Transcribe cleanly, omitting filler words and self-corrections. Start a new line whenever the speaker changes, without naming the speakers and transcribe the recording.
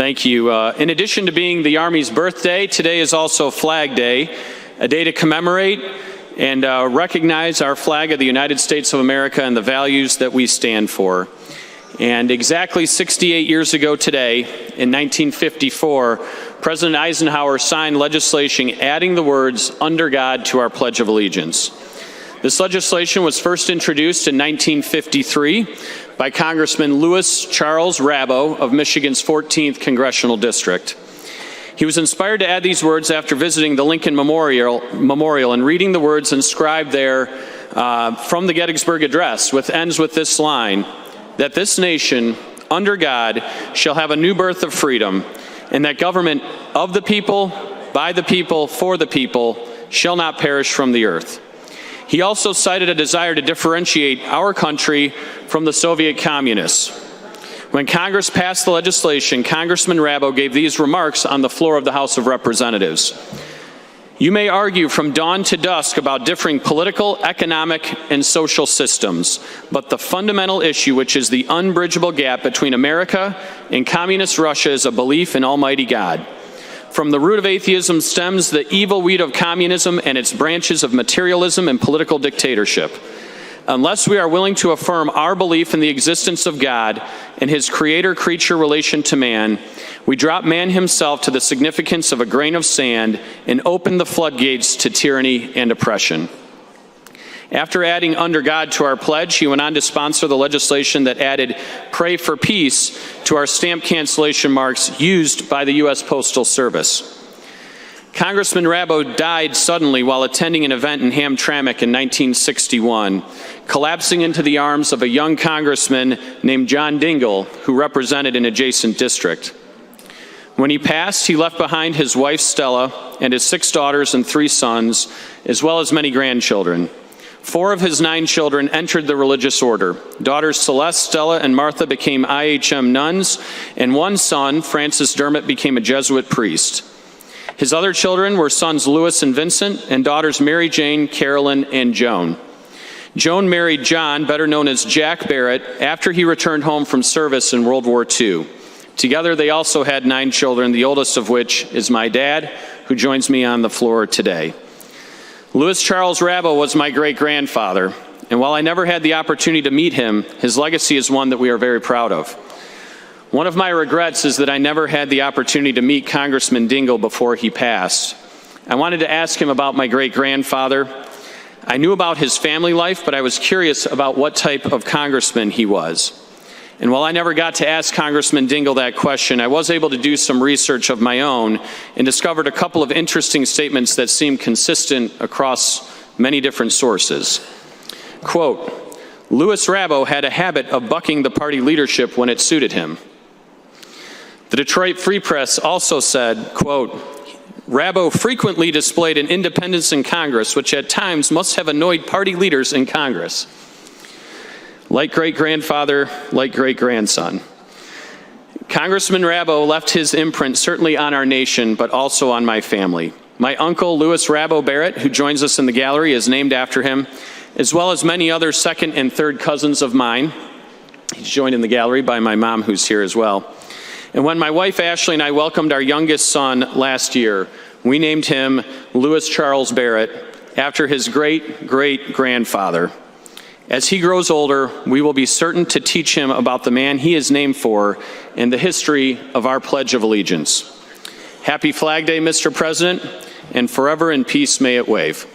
Thank you. In addition to being the Army's birthday, today is also Flag Day, a day to commemorate and recognize our flag of the United States of America and the values that we stand for. And exactly 68 years ago today, in 1954, President Eisenhower signed legislation adding the words, "Under God," to our Pledge of Allegiance. This legislation was first introduced in 1953 by Congressman Louis Charles Rabo of Michigan's 14th Congressional District. He was inspired to add these words after visiting the Lincoln Memorial and reading the words inscribed there from the Gettysburg Address, which ends with this line, that this nation, under God, shall have a new birth of freedom, and that government of the people, by the people, for the people, shall not perish from the earth. He also cited a desire to differentiate our country from the Soviet communists. When Congress passed the legislation, Congressman Rabo gave these remarks on the floor of the House of Representatives. You may argue from dawn to dusk about differing political, economic, and social systems, but the fundamental issue, which is the unbridgeable gap between America and communist Russia, is a belief in Almighty God. From the root of atheism stems the evil weed of communism and its branches of materialism and political dictatorship. Unless we are willing to affirm our belief in the existence of God and his creator-creature relation to man, we drop man himself to the significance of a grain of sand and open the floodgates to tyranny and oppression. After adding "under God" to our pledge, he went on to sponsor the legislation that added "pray for peace" to our stamp cancellation marks used by the U.S. Postal Service. Congressman Rabo died suddenly while attending an event in Hamtramck in 1961, collapsing into the arms of a young congressman named John Dingell, who represented an adjacent district. When he passed, he left behind his wife Stella and his 6 daughters and 3 sons, as well as many grandchildren. 4 of his 9 children entered the religious order. Daughters Celeste, Stella, and Martha became IHM nuns, and 1 son, Francis Dermott, became a Jesuit priest. His other children were sons Louis and Vincent, and daughters Mary Jane, Carolyn, and Joan. Joan married John, better known as Jack Barrett, after he returned home from service in World War II. Together, they also had 9 children, the oldest of which is my dad, who joins me on the floor today. Louis Charles Rabo was my great-grandfather, and while I never had the opportunity to meet him, his legacy is one that we are very proud of. One of my regrets is that I never had the opportunity to meet Congressman Dingell before he passed. I wanted to ask him about my great-grandfather. I knew about his family life, but I was curious about what type of congressman he was. And while I never got to ask Congressman Dingell that question, I was able to do some research of my own and discovered a couple of interesting statements that seem consistent across many different sources. Quote, Louis Rabo had a habit of bucking the party leadership when it suited him. The Detroit Free Press also said, quote, Rabo frequently displayed an independence in Congress, which at times must have annoyed party leaders in Congress. Like great-grandfather, like great-grandson. Congressman Rabo left his imprint certainly on our nation, but also on my family. My uncle, Louis Rabo Barrett, who joins us in the gallery, is named after him, as well as many other second and third cousins of mine. He's joined in the gallery by my mom, who's here as well. And when my wife Ashley and I welcomed our youngest son last year, we named him Louis Charles Barrett after his great-great-grandfather. As he grows older, we will be certain to teach him about the man he is named for and the history of our Pledge of Allegiance. Happy Flag Day, Mr. President, and forever in peace may it wave.